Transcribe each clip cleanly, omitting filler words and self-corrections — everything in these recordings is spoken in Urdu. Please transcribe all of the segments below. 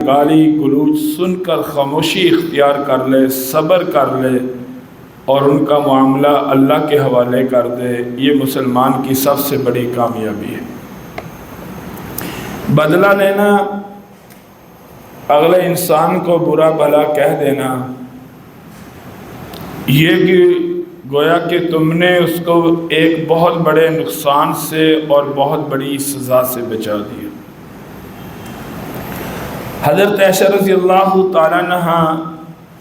گالی گلوچ سن کر خاموشی اختیار کر لے، صبر کر لے اور ان کا معاملہ اللہ کے حوالے کر دے، یہ مسلمان کی سب سے بڑی کامیابی ہے۔ بدلہ لینا، اگلے انسان کو برا بھلا کہہ دینا، یہ کہ گویا کہ تم نے اس کو ایک بہت بڑے نقصان سے اور بہت بڑی سزا سے بچا دیا۔ حضرت عائشہ رضی اللہ تعالیٰ عنہ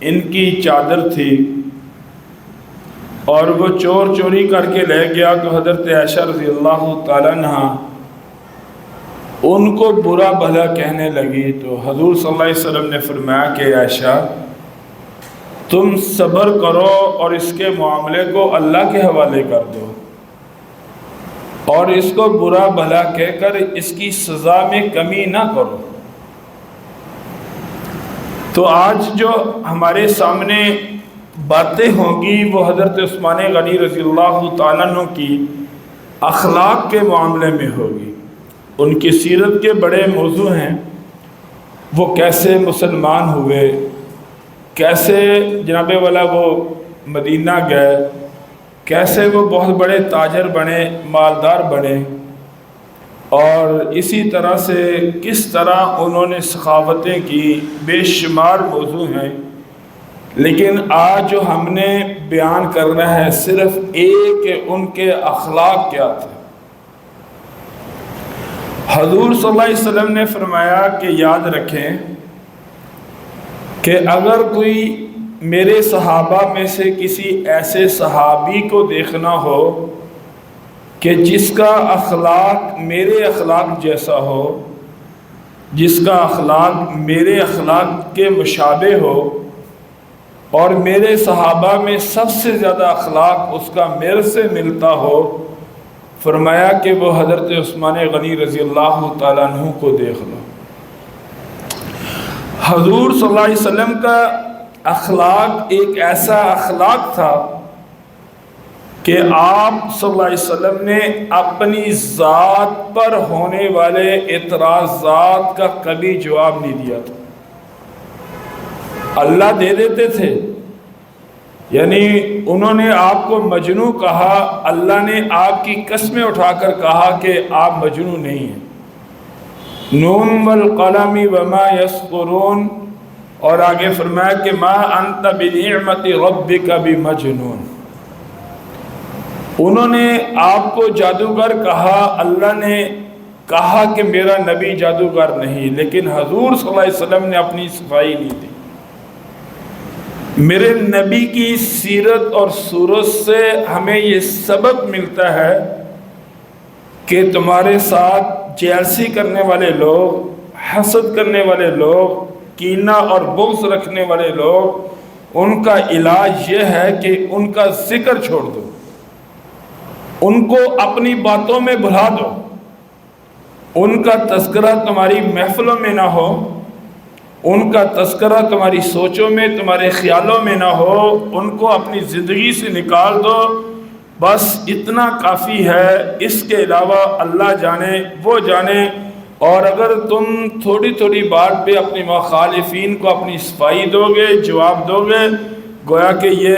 ان کی چادر تھی اور وہ چور چوری کر کے لے گیا، تو حضرت عائشہ رضی اللہ تعالیٰ عنہ ان کو برا بھلا کہنے لگی، تو حضور صلی اللہ علیہ وسلم نے فرمایا کہ عائشہ تم صبر کرو اور اس کے معاملے کو اللہ کے حوالے کر دو اور اس کو برا بھلا کہہ کر اس کی سزا میں کمی نہ کرو۔ تو آج جو ہمارے سامنے باتیں ہوں گی وہ حضرت عثمان غنی رضی اللہ تعالیٰ عنہ کی اخلاق کے معاملے میں ہوگی۔ ان کی سیرت کے بڑے موضوع ہیں، وہ کیسے مسلمان ہوئے، کیسے جناب والا وہ مدینہ گئے، کیسے وہ بہت بڑے تاجر بنے، مالدار بنے، اور اسی طرح سے کس طرح انہوں نے سخاوتیں کی، بے شمار موضوع ہیں۔ لیکن آج جو ہم نے بیان کرنا ہے صرف ایک کہ ان کے اخلاق کیا تھے۔ حضور صلی اللہ علیہ وسلم نے فرمایا کہ یاد رکھیں کہ اگر کوئی میرے صحابہ میں سے کسی ایسے صحابی کو دیکھنا ہو کہ جس کا اخلاق میرے اخلاق جیسا ہو، جس کا اخلاق میرے اخلاق کے مشابہ ہو، اور میرے صحابہ میں سب سے زیادہ اخلاق اس کا میرے سے ملتا ہو، فرمایا کہ وہ حضرت عثمان غنی رضی اللہ تعالیٰ عنہ کو دیکھ لو۔ حضور صلی اللہ علیہ وسلم کا اخلاق ایک ایسا اخلاق تھا کہ آپ صلی اللہ علیہ وسلم نے اپنی ذات پر ہونے والے اعتراضات کا کبھی جواب نہیں دیا تھا۔ اللہ دے دیتے تھے، یعنی انہوں نے آپ کو مجنون کہا، اللہ نے آپ کی قسمیں اٹھا کر کہا کہ آپ مجنون نہیں ہیں، نون والقلم وما یسطرون، اور آگے فرمایا کہ ما انت بنعمت ربک بمجنون۔ انہوں نے آپ کو جادوگر کہا، اللہ نے کہا کہ میرا نبی جادوگر نہیں، لیکن حضور صلی اللہ علیہ وسلم نے اپنی صفائی نہیں دی۔ میرے نبی کی سیرت اور صورت سے ہمیں یہ سبق ملتا ہے کہ تمہارے ساتھ جیلسی کرنے والے لوگ، حسد کرنے والے لوگ، کینہ اور بغض رکھنے والے لوگ، ان کا علاج یہ ہے کہ ان کا ذکر چھوڑ دو، ان کو اپنی باتوں میں بھلا دو، ان کا تذکرہ تمہاری محفلوں میں نہ ہو، ان کا تذکرہ تمہاری سوچوں میں، تمہارے خیالوں میں نہ ہو، ان کو اپنی زندگی سے نکال دو، بس اتنا کافی ہے۔ اس کے علاوہ اللہ جانے، وہ جانے۔ اور اگر تم تھوڑی تھوڑی بات پہ اپنی مخالفین کو اپنی صفائی دو گے، جواب دو گے، گویا کہ یہ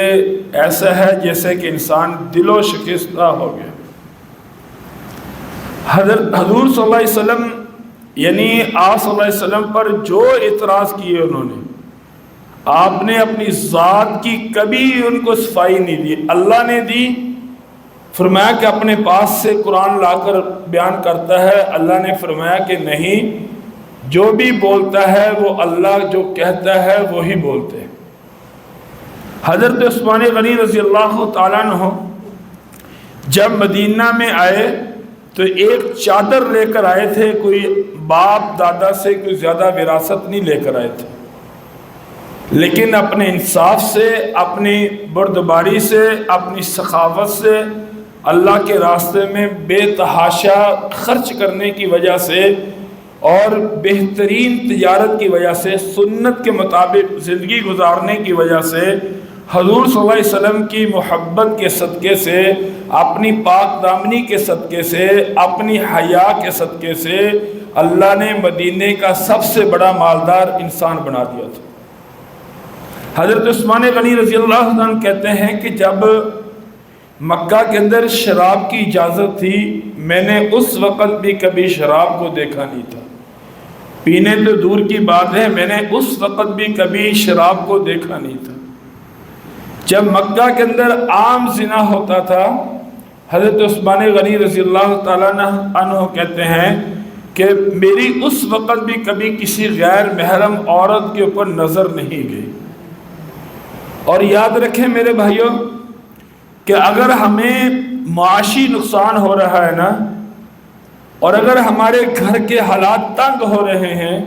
ایسا ہے جیسے کہ انسان دل و شکستہ ہو گیا۔ حضور صلی اللہ علیہ وسلم، یعنی آپ صلی اللہ علیہ وسلم پر جو اعتراض کیے انہوں نے، آپ نے اپنی ذات کی کبھی ان کو صفائی نہیں دی، اللہ نے دی۔ فرمایا کہ اپنے پاس سے قرآن لا کر بیان کرتا ہے، اللہ نے فرمایا کہ نہیں، جو بھی بولتا ہے وہ اللہ جو کہتا ہے وہی بولتے ہیں۔ حضرت عثمان غنی رضی اللہ تعالیٰ عنہ جب مدینہ میں آئے تو ایک چادر لے کر آئے تھے، کوئی باپ دادا سے کوئی زیادہ وراثت نہیں لے کر آئے تھے، لیکن اپنے انصاف سے، اپنی بردباری سے، اپنی سخاوت سے، اللہ کے راستے میں بے تحاشا خرچ کرنے کی وجہ سے اور بہترین تجارت کی وجہ سے، سنت کے مطابق زندگی گزارنے کی وجہ سے حضور صلی اللہ علیہ وسلم کی محبت کے صدقے سے، اپنی پاک دامنی کے صدقے سے، اپنی حیا کے صدقے سے اللہ نے مدینے کا سب سے بڑا مالدار انسان بنا دیا تھا۔ حضرت عثمان غنی رضی اللہ عنہ کہتے ہیں کہ جب مکہ کے اندر شراب کی اجازت تھی، میں نے اس وقت بھی کبھی شراب کو دیکھا نہیں تھا، پینے تو دور کی بات ہے، میں نے اس وقت بھی کبھی شراب کو دیکھا نہیں تھا۔ جب مکہ کے اندر عام زنا ہوتا تھا، حضرت عثمان غنی رضی اللہ تعالیٰ عنہ کہتے ہیں کہ میری اس وقت بھی کبھی کسی غیر محرم عورت کے اوپر نظر نہیں گئی۔ اور یاد رکھیں میرے بھائیوں کہ اگر ہمیں معاشی نقصان ہو رہا ہے نا، اور اگر ہمارے گھر کے حالات تنگ ہو رہے ہیں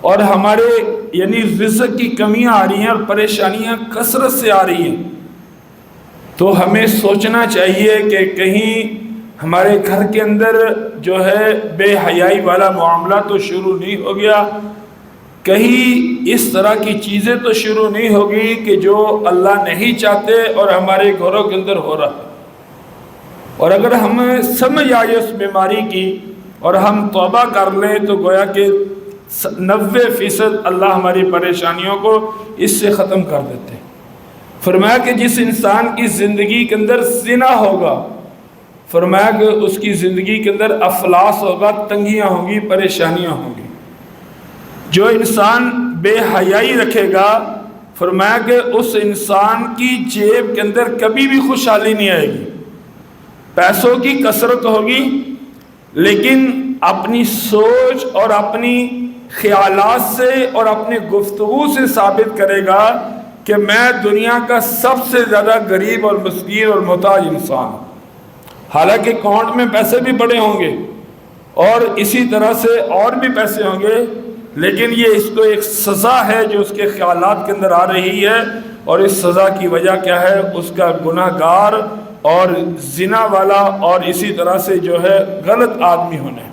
اور ہمارے یعنی رزق کی کمیاں آ رہی ہیں اور پریشانیاں کثرت سے آ رہی ہیں، تو ہمیں سوچنا چاہیے کہ کہیں ہمارے گھر کے اندر جو ہے بے حیائی والا معاملہ تو شروع نہیں ہو گیا، کہیں اس طرح کی چیزیں تو شروع نہیں ہوگی کہ جو اللہ نہیں چاہتے اور ہمارے گھروں کے اندر ہو رہا ہے۔ اور اگر ہمیں سمجھ آئے اس بیماری کی اور ہم توبہ کر لیں تو گویا کہ 90% اللہ ہماری پریشانیوں کو اس سے ختم کر دیتے ہیں۔ فرمایا کہ جس انسان کی زندگی کے اندر زنا ہوگا، فرمایا کہ اس کی زندگی کے اندر افلاس ہوگا، تنگیاں ہوں گی، پریشانیاں ہوں گی۔ جو انسان بے حیائی رکھے گا، فرمایا کہ اس انسان کی جیب کے اندر کبھی بھی خوشحالی نہیں آئے گی، پیسوں کی کثرت ہوگی، لیکن اپنی سوچ اور اپنی خیالات سے اور اپنی گفتگو سے ثابت کرے گا کہ میں دنیا کا سب سے زیادہ غریب اور مسکین اور محتاج انسان ہوں۔ حالانکہ اکاؤنٹ میں پیسے بھی بڑے ہوں گے اور اسی طرح سے اور بھی پیسے ہوں گے، لیکن یہ اس کو ایک سزا ہے جو اس کے خیالات کے اندر آ رہی ہے، اور اس سزا کی وجہ کیا ہے؟ اس کا گناہ گار اور زنا والا اور اسی طرح سے جو ہے غلط آدمی ہونا ہے۔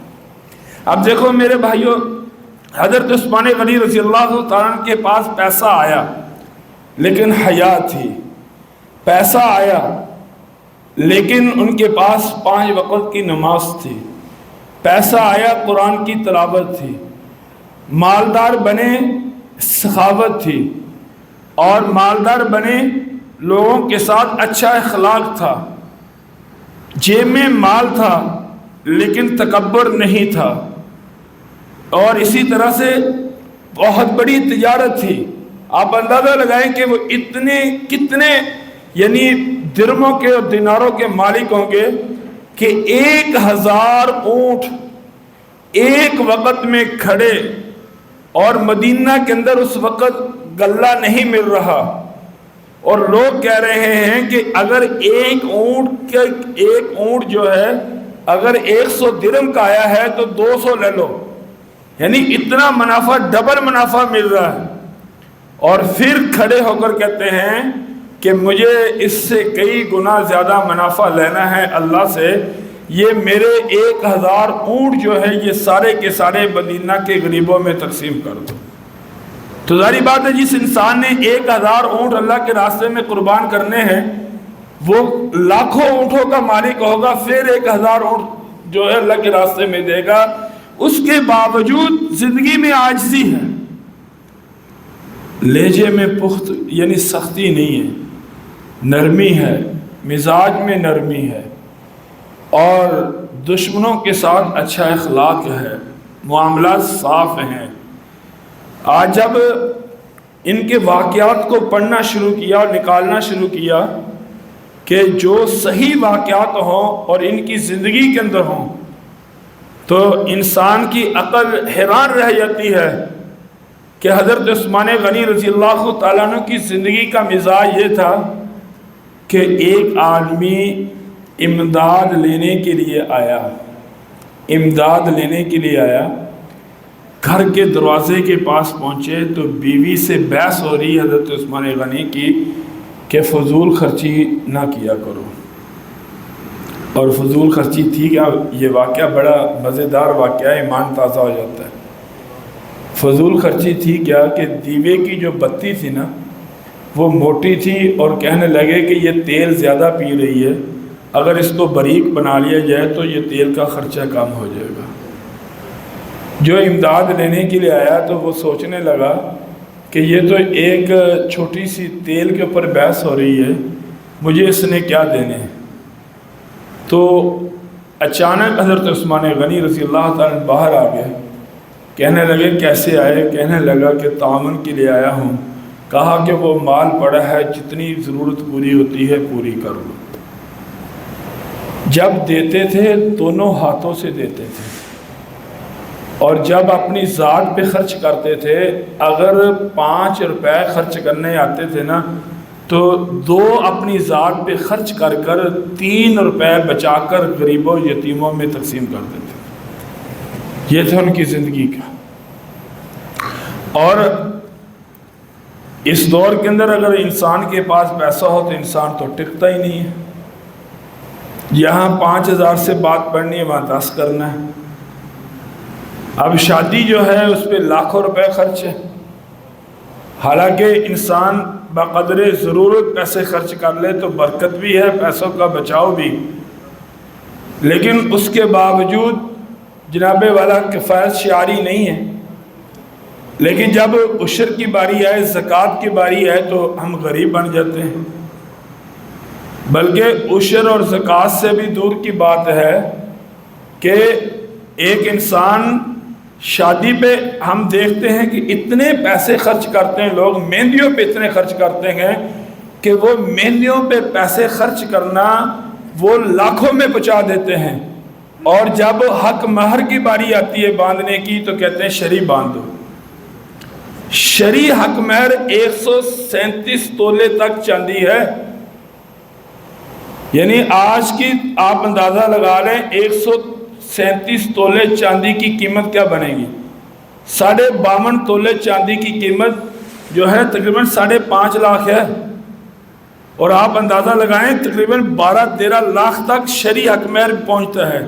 اب دیکھو میرے بھائیوں، حضرت عثمان غنی رضی اللہ تعالیٰ عنہ کے پاس پیسہ آیا لیکن حیا تھی، پیسہ آیا لیکن ان کے پاس 5 وقت کی نماز تھی، پیسہ آیا قرآن کی تلاوت تھی، مالدار بنے سخاوت تھی، اور مالدار بنے لوگوں کے ساتھ اچھا اخلاق تھا، جیب میں مال تھا لیکن تکبر نہیں تھا، اور اسی طرح سے بہت بڑی تجارت تھی۔ آپ اندازہ لگائیں کہ وہ کتنے یعنی درموں کے اور دیناروں کے مالک ہوں گے کہ 1000 اونٹ ایک وقت میں کھڑے، اور مدینہ کے اندر اس وقت غلہ نہیں مل رہا، اور لوگ کہہ رہے ہیں کہ اگر ایک اونٹ جو ہے اگر 100 درم کا آیا ہے تو 200 لے لو، یعنی اتنا منافع، ڈبل منافع مل رہا ہے۔ اور پھر کھڑے ہو کر کہتے ہیں کہ مجھے اس سے کئی گنا زیادہ منافع لینا ہے اللہ سے، یہ میرے 1000 اونٹ جو ہے یہ سارے کے سارے مدینہ کے غریبوں میں تقسیم کر دو۔ تو ظاہری بات ہے جس انسان نے 1000 اونٹ اللہ کے راستے میں قربان کرنے ہیں، وہ لاکھوں اونٹوں کا مالک ہوگا، پھر 1000 اونٹ جو ہے اللہ کے راستے میں دے گا، اس کے باوجود زندگی میں عاجزی ہے، لہجے میں پخت یعنی سختی نہیں ہے، نرمی ہے، مزاج میں نرمی ہے، اور دشمنوں کے ساتھ اچھا اخلاق ہے، معاملات صاف ہیں۔ آج جب ان کے واقعات کو پڑھنا شروع کیا اور نکالنا شروع کیا کہ جو صحیح واقعات ہوں اور ان کی زندگی کے اندر ہوں، تو انسان کی عقل حیران رہ جاتی ہے کہ حضرت عثمان غنی رضی اللہ تعالیٰ عنہ کی زندگی کا مزاج یہ تھا کہ ایک آدمی امداد لینے کے لیے آیا، گھر کے دروازے کے پاس پہنچے تو بیوی سے بحث ہو رہی حضرت عثمان غنی کی کہ فضول خرچی نہ کیا کرو، اور فضول خرچی تھی کیا؟ یہ واقعہ بڑا مزیدار واقعہ ہے، ایمان تازہ ہو جاتا ہے۔ فضول خرچی تھی کیا کہ دیوے کی جو بتی تھی نا، وہ موٹی تھی اور کہنے لگے کہ یہ تیل زیادہ پی رہی ہے، اگر اس کو باریک بنا لیا جائے تو یہ تیل کا خرچہ کم ہو جائے گا۔ جو امداد لینے کے لیے آیا تو وہ سوچنے لگا کہ یہ تو ایک چھوٹی سی تیل کے اوپر بحث ہو رہی ہے، مجھے اس نے کیا دینے۔ تو اچانک حضرت عثمان غنی رضی اللہ تعالیٰ باہر آ گئے، کہنے لگے کیسے آئے؟ کہنے لگا کہ تعاون کے لیے آیا ہوں۔ کہا کہ وہ مال پڑا ہے، جتنی ضرورت پوری ہوتی ہے پوری کر لو۔ جب دیتے تھے دونوں ہاتھوں سے دیتے تھے، اور جب اپنی ذات پہ خرچ کرتے تھے، اگر 5 روپے خرچ کرنے آتے تھے نا تو 2 اپنی ذات پہ خرچ کر کر 3 روپے بچا کر غریبوں یتیموں میں تقسیم کر دیتے۔ یہ تھا ان کی زندگی کا۔ اور اس دور کے اندر اگر انسان کے پاس پیسہ ہو تو انسان تو ٹکتا ہی نہیں ہے۔ یہاں 5000 سے بات پڑھنی ہے، وہاں 10 کرنا ہے۔ اب شادی جو ہے اس پہ لاکھوں روپے خرچ ہے، حالانکہ انسان بقدر ضرورت پیسے خرچ کر لے تو برکت بھی ہے، پیسوں کا بچاؤ بھی، لیکن اس کے باوجود جناب والا کفایت شعاری نہیں ہے۔ لیکن جب عشر کی باری آئے، زکوٰۃ کی باری آئے تو ہم غریب بن جاتے ہیں۔ بلکہ عشر اور زکوٰۃ سے بھی دور کی بات ہے کہ ایک انسان شادی پہ ہم دیکھتے ہیں کہ اتنے پیسے خرچ کرتے ہیں لوگ، مہندیوں پہ اتنے خرچ کرتے ہیں کہ وہ مہندیوں پہ پیسے خرچ کرنا وہ لاکھوں میں پہنچا دیتے ہیں، اور جب حق مہر کی باری آتی ہے باندھنے کی تو کہتے ہیں شرعی باندھ دو۔ شرعی حق مہر 137 تولے تک چاندی ہے، یعنی آج کی آپ اندازہ لگا لیں 137 تولے چاندی کی قیمت کیا بنے گی؟ 52.5 تولے چاندی کی قیمت جو ہے تقریباً 5.5 لاکھ ہے، اور آپ اندازہ لگائیں تقریباً 12-13 لاکھ تک شرعی حق مہر پہنچتا ہے۔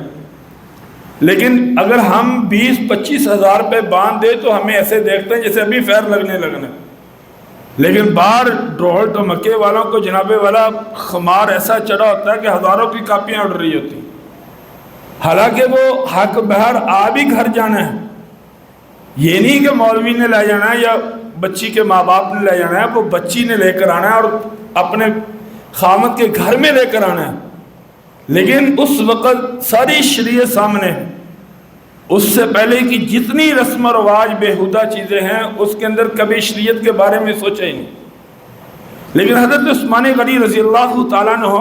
لیکن اگر ہم 20-25 ہزار پہ باندھ دیں تو ہمیں ایسے دیکھتے ہیں جیسے ابھی فیر لگنے لگنا، لیکن باہر ڈھول ڈھمکے والوں کو جناب والا خمار ایسا چڑھا ہوتا ہے کہ ہزاروں کی کاپیاں اڑ رہی ہوتی، حالانکہ وہ حق مہر آ بھی گھر جانا ہے۔ یہ نہیں کہ مولوی نے لے جانا ہے یا بچی کے ماں باپ نے لے جانا ہے، وہ بچی نے لے کر آنا ہے اور اپنے خامد کے گھر میں لے کر آنا ہے، لیکن اس وقت ساری شریعت سامنے ہے۔ اس سے پہلے کی جتنی رسم و رواج بےہودہ چیزیں ہیں اس کے اندر کبھی شریعت کے بارے میں سوچا ہی نہیں۔ لیکن حضرت عثمان غنی رضی اللہ تعالیٰ عنہ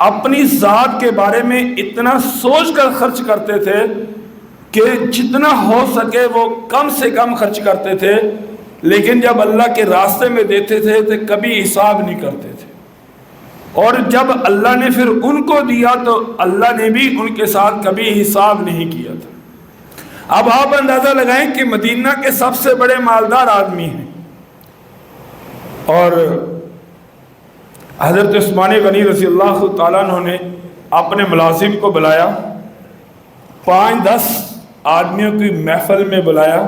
اپنی ذات کے بارے میں اتنا سوچ کر خرچ کرتے تھے کہ جتنا ہو سکے وہ کم سے کم خرچ کرتے تھے، لیکن جب اللہ کے راستے میں دیتے تھے تو کبھی حساب نہیں کرتے تھے، اور جب اللہ نے پھر ان کو دیا تو اللہ نے بھی ان کے ساتھ کبھی حساب نہیں کیا تھا۔ اب آپ اندازہ لگائیں کہ مدینہ کے سب سے بڑے مالدار آدمی ہیں، اور حضرت عثمان غنی رضی اللہ تعالیٰ عنہ نے اپنے ملازم کو بلایا، 5-10 آدمیوں کی محفل میں بلایا،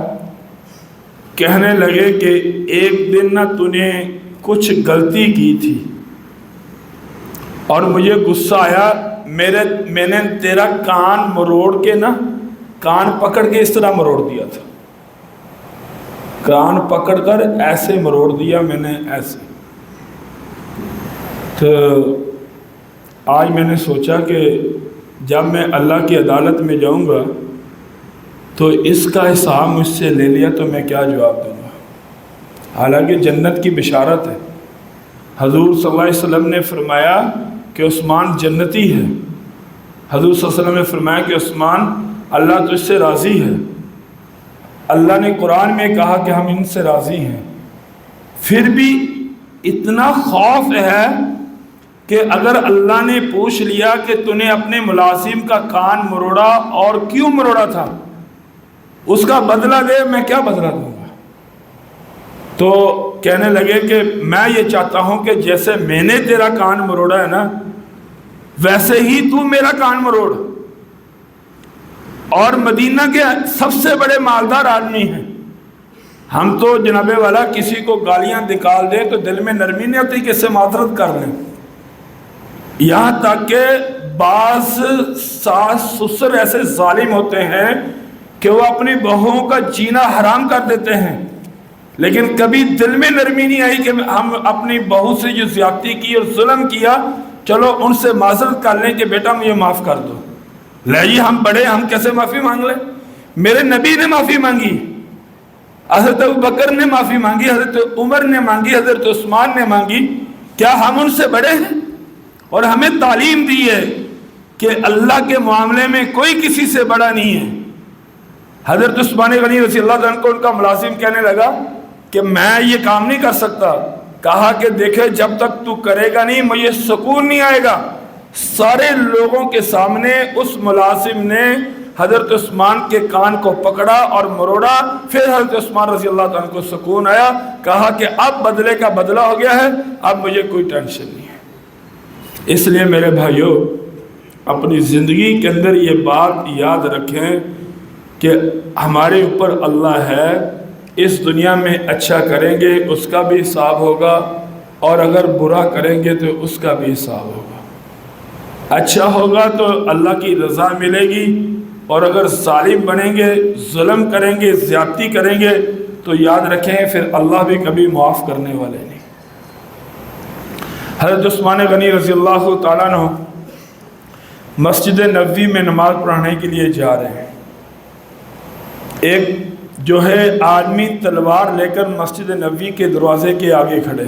کہنے لگے کہ ایک دن نہ تو نے کچھ غلطی کی تھی اور مجھے غصہ آیا، میں نے تیرا کان مروڑ کے نا، کان پکڑ کے اس طرح مروڑ دیا تھا، کان پکڑ کر ایسے مروڑ دیا میں نے، ایسے۔ تو آج میں نے سوچا کہ جب میں اللہ کی عدالت میں جاؤں گا تو اس کا حساب مجھ سے لے لیا تو میں کیا جواب دوں گا؟ حالانکہ جنت کی بشارت ہے، حضور صلی اللہ علیہ وسلم نے فرمایا کہ عثمان جنتی ہے، حضور صلی اللہ علیہ وسلم نے فرمایا کہ عثمان اللہ تو اس سے راضی ہے، اللہ نے قرآن میں کہا کہ ہم ان سے راضی ہیں، پھر بھی اتنا خوف ہے کہ اگر اللہ نے پوچھ لیا کہ تو نے اپنے ملازم کا کان مروڑا اور کیوں مروڑا تھا، اس کا بدلہ دے، میں کیا بدلہ دوں گا؟ تو کہنے لگے کہ میں یہ چاہتا ہوں کہ جیسے میں نے تیرا کان مروڑا ہے نا ویسے ہی تو میرا کان مروڑ۔ اور مدینہ کے سب سے بڑے مالدار آدمی ہیں، ہم تو جناب والا کسی کو گالیاں نکال دیں تو دل میں نرمی نہیں ہوتی کہ اس سے معذرت کر لیں، یہاں تک کہ بعض ساس سسر ایسے ظالم ہوتے ہیں کہ وہ اپنی بہوؤں کا جینا حرام کر دیتے ہیں، لیکن کبھی دل میں نرمی نہیں آئی کہ ہم اپنی بہو سے جو زیادتی کی اور ظلم کیا، چلو ان سے معذرت کر لیں کہ بیٹا مجھے معاف کر دو۔ لے جی ہم بڑے، ہم کیسے معافی مانگ لیں؟ میرے نبی نے معافی مانگی، حضرت ابوبکر نے معافی مانگی، حضرت عمر نے مانگی، حضرت عثمان نے مانگی، کیا ہم ان سے بڑے ہیں؟ اور ہمیں تعلیم دی ہے کہ اللہ کے معاملے میں کوئی کسی سے بڑا نہیں ہے۔ حضرت عثمان غنی رضی اللہ عنہ کو ان کا ملازم کہنے لگا کہ میں یہ کام نہیں کر سکتا، کہا کہ دیکھے جب تک تو کرے گا نہیں مجھے سکون نہیں آئے گا۔ سارے لوگوں کے سامنے اس ملازم نے حضرت عثمان کے کان کو پکڑا اور مروڑا، پھر حضرت عثمان رضی اللہ عنہ کو سکون آیا، کہا کہ اب بدلے کا بدلہ ہو گیا ہے، اب مجھے کوئی ٹینشن نہیں ہے۔ اس لیے میرے بھائیوں، اپنی زندگی کے اندر یہ بات یاد رکھیں کہ ہمارے اوپر اللہ ہے، اس دنیا میں اچھا کریں گے اس کا بھی حساب ہوگا، اور اگر برا کریں گے تو اس کا بھی حساب ہوگا۔ اچھا ہوگا تو اللہ کی رضا ملے گی، اور اگر ظالم بنیں گے، ظلم کریں گے، زیادتی کریں گے تو یاد رکھیں پھر اللہ بھی کبھی معاف کرنے والے نہیں۔ حضرت عثمان غنی رضی اللہ تعالیٰ عنہ مسجد نبوی میں نماز پڑھانے کے لیے جا رہے ہیں۔ ایک جو ہے آدمی تلوار لے کر مسجد نبوی کے دروازے کے آگے کھڑے،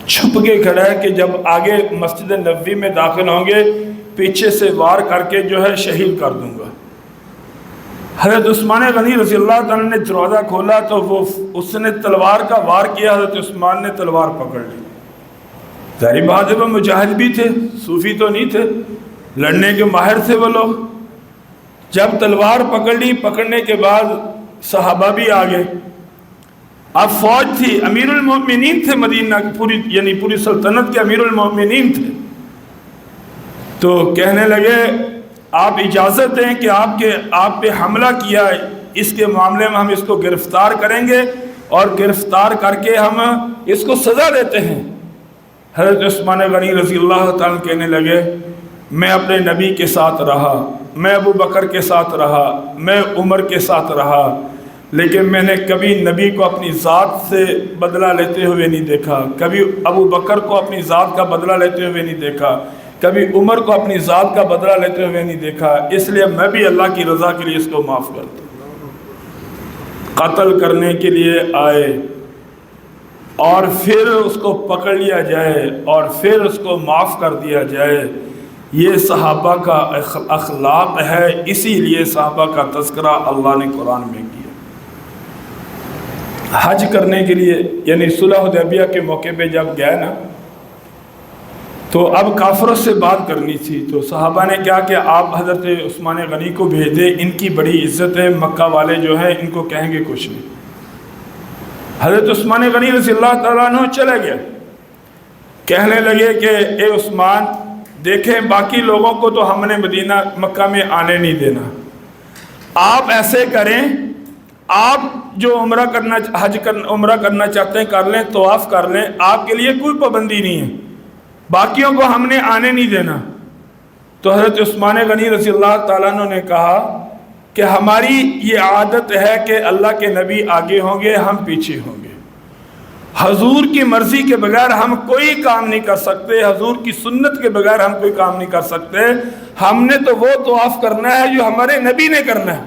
چھپ کے کھڑا ہے کہ جب آگے مسجد نبوی میں داخل ہوں گے پیچھے سے وار کر کے جو ہے شہید کر دوں گا۔ حضرت عثمان غنی رضی اللہ تعالیٰ نے دروازہ کھولا تو اس نے تلوار کا وار کیا، حضرت عثمان نے تلوار پکڑ لی۔ ظاہری بات ہے وہ مجاہد بھی تھے، صوفی تو نہیں تھے، لڑنے کے ماہر تھے وہ لوگ۔ جب تلوار پکڑ لی، پکڑنے کے بعد صحابہ بھی آ گئے۔ اب فوج تھی، امیر المومنین تھے مدینہ کی، پوری سلطنت کے امیر المومنین تھے، تو کہنے لگے آپ اجازت دیں کہ آپ پہ حملہ کیا ہے، اس کے معاملے میں ہم اس کو گرفتار کریں گے اور گرفتار کر کے ہم اس کو سزا دیتے ہیں۔ حضرت عثمان غنی رضی اللہ تعالیٰ کہنے لگے میں اپنے نبی کے ساتھ رہا، میں ابو بکر کے ساتھ رہا، میں عمر کے ساتھ رہا، لیکن میں نے کبھی نبی کو اپنی ذات سے بدلہ لیتے ہوئے نہیں دیکھا، کبھی ابو بکر کو اپنی ذات کا بدلہ لیتے ہوئے نہیں دیکھا، کبھی عمر کو اپنی ذات کا بدلہ لیتے ہوئے نہیں دیکھا، اس لیے میں بھی اللہ کی رضا کے لیے اس کو معاف کرتا ہوں۔ قتل کرنے کے لیے آئے اور پھر اس کو پکڑ لیا جائے اور پھر اس کو معاف کر دیا جائے، یہ صحابہ کا اخلاق ہے، اسی لیے صحابہ کا تذکرہ اللہ نے قرآن میں کیا۔ حج کرنے کے لیے یعنی صلح حدیبیہ کے موقع پہ جب گئے نا تو اب کافروں سے بات کرنی تھی، تو صحابہ نے کیا کہ آپ حضرت عثمان غنی کو بھیج دیں، ان کی بڑی عزت ہے، مکہ والے جو ہیں ان کو کہیں گے کچھ نہیں۔ حضرت عثمان غنی رضی اللہ تعالیٰ عنہ چلے گئے، کہنے لگے کہ اے عثمان دیکھیں باقی لوگوں کو تو ہم نے مدینہ مکہ میں آنے نہیں دینا، آپ ایسے کریں، آپ جو عمرہ کرنا چاہتے ہیں کر لیں، طواف کر لیں، آپ کے لیے کوئی پابندی نہیں ہے، باقیوں کو ہم نے آنے نہیں دینا۔ تو حضرت عثمان غنی رضی اللہ تعالیٰ عنہ نے کہا کہ ہماری یہ عادت ہے کہ اللہ کے نبی آگے ہوں گے، ہم پیچھے ہوں گے، حضور کی مرضی کے بغیر ہم کوئی کام نہیں کر سکتے، حضور کی سنت کے بغیر ہم کوئی کام نہیں کر سکتے، ہم نے تو وہ طواف کرنا ہے جو ہمارے نبی نے کرنا ہے،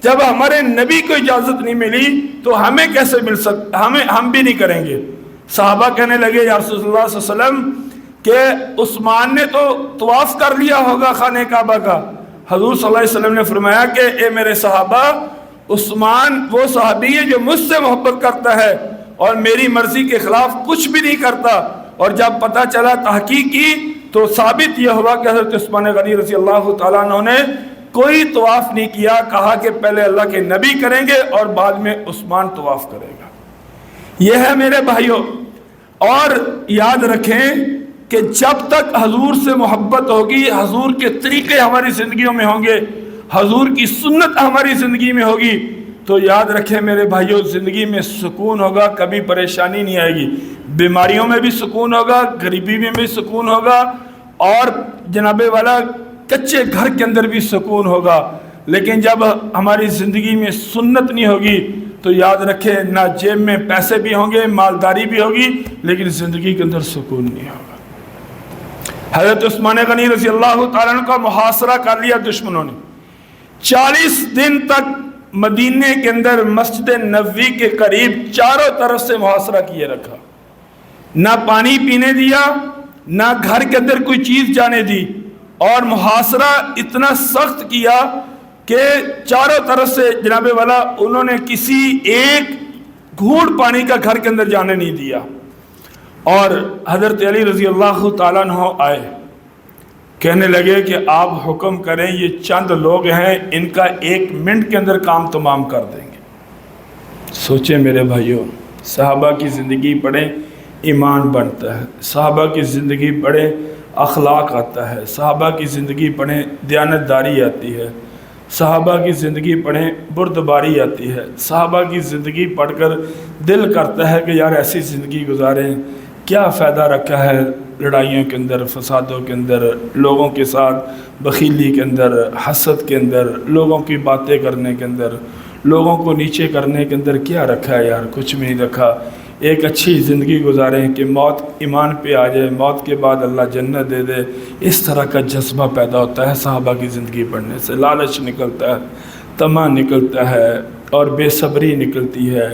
جب ہمارے نبی کو اجازت نہیں ملی تو ہمیں کیسے مل سکتا، ہم بھی نہیں کریں گے۔ صحابہ کہنے لگے یا رسول اللہ صلی اللہ علیہ وسلم کہ عثمان نے تو طواف کر لیا ہوگا خانہ کعبہ کا۔ حضور صلی اللہ علیہ وسلم نے فرمایا کہ اے میرے صحابہ، عثمان وہ صحابی ہے جو مجھ سے محبت کرتا ہے اور میری مرضی کے خلاف کچھ بھی نہیں کرتا، اور جب پتہ چلا تحقیق کی تو ثابت یہ ہوا کہ حضرت عثمان غنی رضی اللہ تعالیٰ عنہ نے کوئی طواف نہیں کیا، کہا کہ پہلے اللہ کے نبی کریں گے اور بعد میں عثمان طواف کرے گا۔ یہ ہے میرے بھائیوں، اور یاد رکھیں کہ جب تک حضور سے محبت ہوگی، حضور کے طریقے ہماری زندگیوں میں ہوں گے، حضور کی سنت ہماری زندگی میں ہوگی، تو یاد رکھیں میرے بھائیوں، زندگی میں سکون ہوگا، کبھی پریشانی نہیں آئے گی، بیماریوں میں بھی سکون ہوگا، غریبی میں بھی سکون ہوگا، اور جناب والا کچے گھر کے اندر بھی سکون ہوگا۔ لیکن جب ہماری زندگی میں سنت نہیں ہوگی تو یاد رکھیں نہ جیب میں پیسے بھی ہوں گے، مالداری بھی ہوگی، لیکن زندگی کے اندر سکون نہیں ہوگا۔ حضرت عثمان غنی رضی اللہ تعالیٰ عنہ کا محاصرہ کر لیا دشمنوں نے، 40 دن تک مدینے کے اندر مسجد نبوی کے قریب چاروں طرف سے محاصرہ کیے رکھا، نہ پانی پینے دیا، نہ گھر کے اندر کوئی چیز جانے دی، اور محاصرہ اتنا سخت کیا کہ چاروں طرف سے جناب والا انہوں نے کسی ایک گھونٹ پانی کا گھر کے اندر جانے نہیں دیا۔ اور حضرت علی رضی اللہ تعالیٰ عنہ آئے، کہنے لگے کہ آپ حکم کریں، یہ چند لوگ ہیں، ان کا 1 منٹ کے اندر کام تمام کر دیں گے۔ سوچیں میرے بھائیوں، صحابہ کی زندگی پڑھیں، ایمان بنتا ہے، صحابہ کی زندگی پڑھیں، اخلاق آتا ہے، صحابہ کی زندگی پڑھیں، دیانتداری آتی ہے، صحابہ کی زندگی پڑھیں، بردباری آتی ہے، صحابہ کی زندگی پڑھ کر دل کرتا ہے کہ یار ایسی زندگی گزاریں، کیا فائدہ رکھا ہے لڑائیوں کے اندر، فسادوں کے اندر، لوگوں کے ساتھ بخیلی کے اندر، حسد کے اندر، لوگوں کی باتیں کرنے کے اندر، لوگوں کو نیچے کرنے کے اندر کیا رکھا ہے یار؟ کچھ بھی نہیں رکھا۔ ایک اچھی زندگی گزاریں کہ موت ایمان پہ آ جائے، موت کے بعد اللہ جنت دے دے، اس طرح کا جذبہ پیدا ہوتا ہے صحابہ کی زندگی پڑھنے سے۔ لالچ نکلتا ہے، طمع نکلتا ہے، اور بے صبری نکلتی ہے،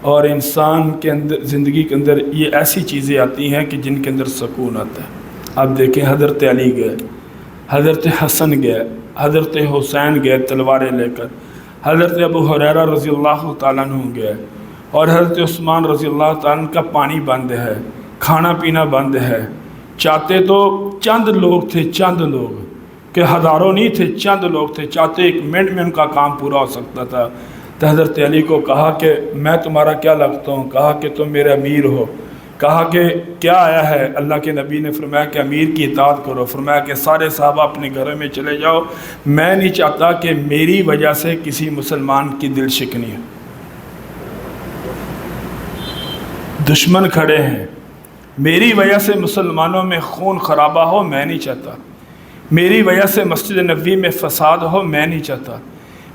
اور انسان کے اندر زندگی کے اندر یہ ایسی چیزیں آتی ہیں کہ جن کے اندر سکون آتا ہے۔ اب دیکھیں حضرت علی گئے، حضرت حسن گئے، حضرت حسین گئے تلواریں لے کر، حضرت ابو ہریرہ رضی اللہ تعالیٰ عنہ گئے، اور حضرت عثمان رضی اللہ تعالیٰ عنہ کا پانی بند ہے، کھانا پینا بند ہے۔ چاہتے تو چند لوگ تھے، چند لوگ کہ ہزاروں نہیں تھے، چند لوگ تھے، چاہتے 1 منٹ میں ان کا کام پورا ہو سکتا تھا۔ تو حضرت علی کو کہا کہ میں تمہارا کیا لگتا ہوں؟ کہا کہ تم میرے امیر ہو۔ کہا کہ کیا آیا ہے؟ اللہ کے نبی نے فرمایا کہ امیر کی اطاعت کرو۔ فرمایا کہ سارے صحابہ اپنے گھروں میں چلے جاؤ، میں نہیں چاہتا کہ میری وجہ سے کسی مسلمان کی دل شکنی ہو۔ دشمن کھڑے ہیں، میری وجہ سے مسلمانوں میں خون خرابہ ہو، میں نہیں چاہتا۔ میری وجہ سے مسجد نبوی میں فساد ہو، میں نہیں چاہتا۔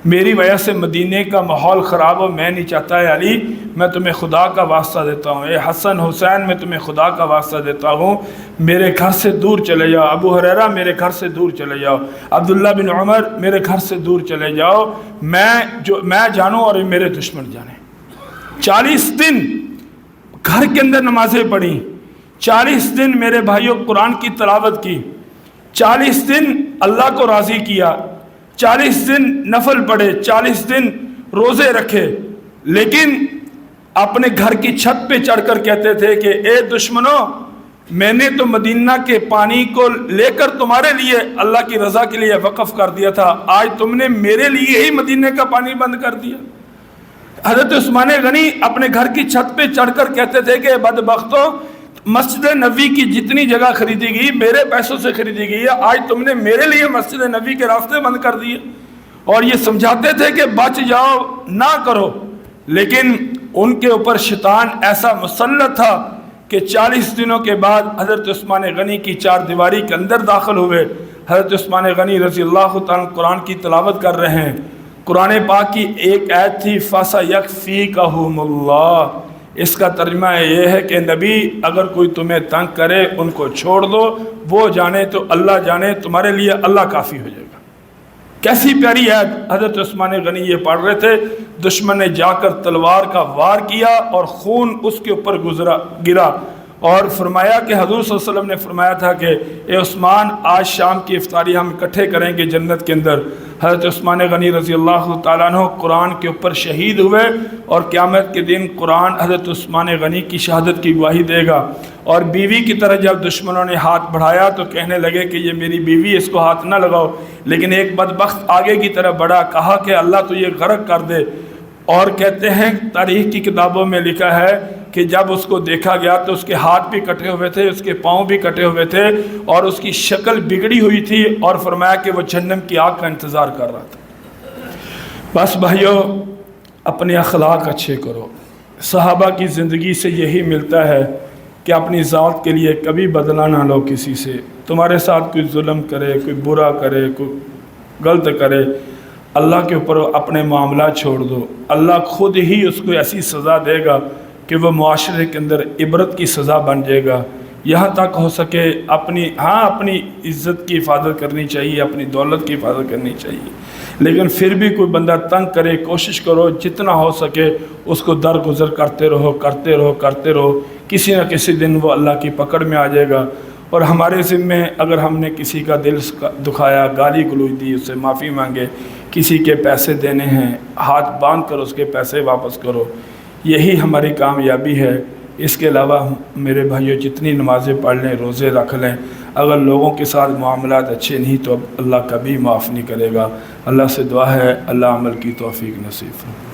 میری وجہ سے مدینے کا ماحول خراب ہو، میں نہیں چاہتا۔ اے علی، میں تمہیں خدا کا واسطہ دیتا ہوں، اے حسن حسین، میں تمہیں خدا کا واسطہ دیتا ہوں، میرے گھر سے دور چلے جاؤ۔ ابو ہریرہ میرے گھر سے دور چلے جاؤ، عبداللہ بن عمر میرے گھر سے دور چلے جاؤ، میں جانوں اور میرے دشمن جانیں۔ 40 دن گھر کے اندر نمازیں پڑھی، 40 دن میرے بھائیوں قرآن کی تلاوت کی، 40 دن اللہ کو راضی کیا، 40 دن نفل پڑھے، 40 دن روزے رکھے، لیکن اپنے گھر کی چھت پہ چڑھ کر کہتے تھے کہ اے دشمنوں، میں نے تو مدینہ کے پانی کو لے کر تمہارے لیے اللہ کی رضا کے لیے وقف کر دیا تھا، آج تم نے میرے لیے ہی مدینہ کا پانی بند کر دیا۔ حضرت عثمان غنی اپنے گھر کی چھت پہ چڑھ کر کہتے تھے کہ بدبختوں، مسجد نبوی کی جتنی جگہ خریدی گئی میرے پیسوں سے خریدی گئی ہے، آج تم نے میرے لیے مسجد نبوی کے راستے بند کر دیے۔ اور یہ سمجھاتے تھے کہ بچ جاؤ، نہ کرو، لیکن ان کے اوپر شیطان ایسا مسلط تھا کہ 40 دنوں کے بعد حضرت عثمان غنی کی 4 دیواری کے اندر داخل ہوئے۔ حضرت عثمان غنی رضی اللہ تعالیٰ قرآن کی تلاوت کر رہے ہیں، قرآن پاک کی ایک آیت تھی فَسَيَكْفِيكَهُمُ اللَّهُ، اس کا ترجمہ یہ ہے کہ نبی اگر کوئی تمہیں تنگ کرے ان کو چھوڑ دو، وہ جانے تو اللہ جانے، تمہارے لیے اللہ کافی ہو جائے گا۔ کیسی پیاری آیت! حضرت عثمان غنی یہ پڑھ رہے تھے، دشمن نے جا کر تلوار کا وار کیا اور خون اس کے اوپر گرا، اور فرمایا کہ حضور صلی اللہ علیہ وسلم نے فرمایا تھا کہ اے عثمان، آج شام کی افطاری ہم اکٹھے کریں گے جنت کے اندر۔ حضرت عثمان غنی رضی اللہ تعالیٰ عنہ قرآن کے اوپر شہید ہوئے، اور قیامت کے دن قرآن حضرت عثمان غنی کی شہادت کی گواہی دے گا۔ اور بیوی کی طرح جب دشمنوں نے ہاتھ بڑھایا تو کہنے لگے کہ یہ میری بیوی، اس کو ہاتھ نہ لگاؤ، لیکن ایک بدبخت آگے کی طرف بڑھا، کہا کہ اللہ تو یہ غرق کر دے۔ اور کہتے ہیں تاریخ کی کتابوں میں لکھا ہے کہ جب اس کو دیکھا گیا تو اس کے ہاتھ بھی کٹے ہوئے تھے، اس کے پاؤں بھی کٹے ہوئے تھے، اور اس کی شکل بگڑی ہوئی تھی، اور فرمایا کہ وہ جہنم کی آگ کا انتظار کر رہا تھا۔ بس بھائیو، اپنے اخلاق اچھے کرو۔ صحابہ کی زندگی سے یہی ملتا ہے کہ اپنی ذات کے لیے کبھی بدلہ نہ لو کسی سے۔ تمہارے ساتھ کوئی ظلم کرے، کوئی برا کرے، کوئی غلط کرے، اللہ کے اوپر اپنے معاملات چھوڑ دو، اللہ خود ہی اس کو ایسی سزا دے گا کہ وہ معاشرے کے اندر عبرت کی سزا بن جائے گا۔ یہاں تک ہو سکے اپنی عزت کی حفاظت کرنی چاہیے، اپنی دولت کی حفاظت کرنی چاہیے، لیکن پھر بھی کوئی بندہ تنگ کرے، کوشش کرو جتنا ہو سکے اس کو درگزر کرتے رہو کرتے رہو کرتے رہو، کسی نہ کسی دن وہ اللہ کی پکڑ میں آ جائے گا۔ اور ہمارے ذمے اگر ہم نے کسی کا دل دکھایا، گالی گلوچ دی، اس سے معافی مانگے، کسی کے پیسے دینے ہیں، ہاتھ باندھ کر اس کے پیسے واپس کرو، یہی ہماری کامیابی ہے۔ اس کے علاوہ میرے بھائیوں جتنی نمازیں پڑھ لیں، روزے رکھ لیں، اگر لوگوں کے ساتھ معاملات اچھے نہیں تو اب اللہ کبھی معاف نہیں کرے گا۔ اللہ سے دعا ہے اللہ عمل کی توفیق نصیب فرمائے۔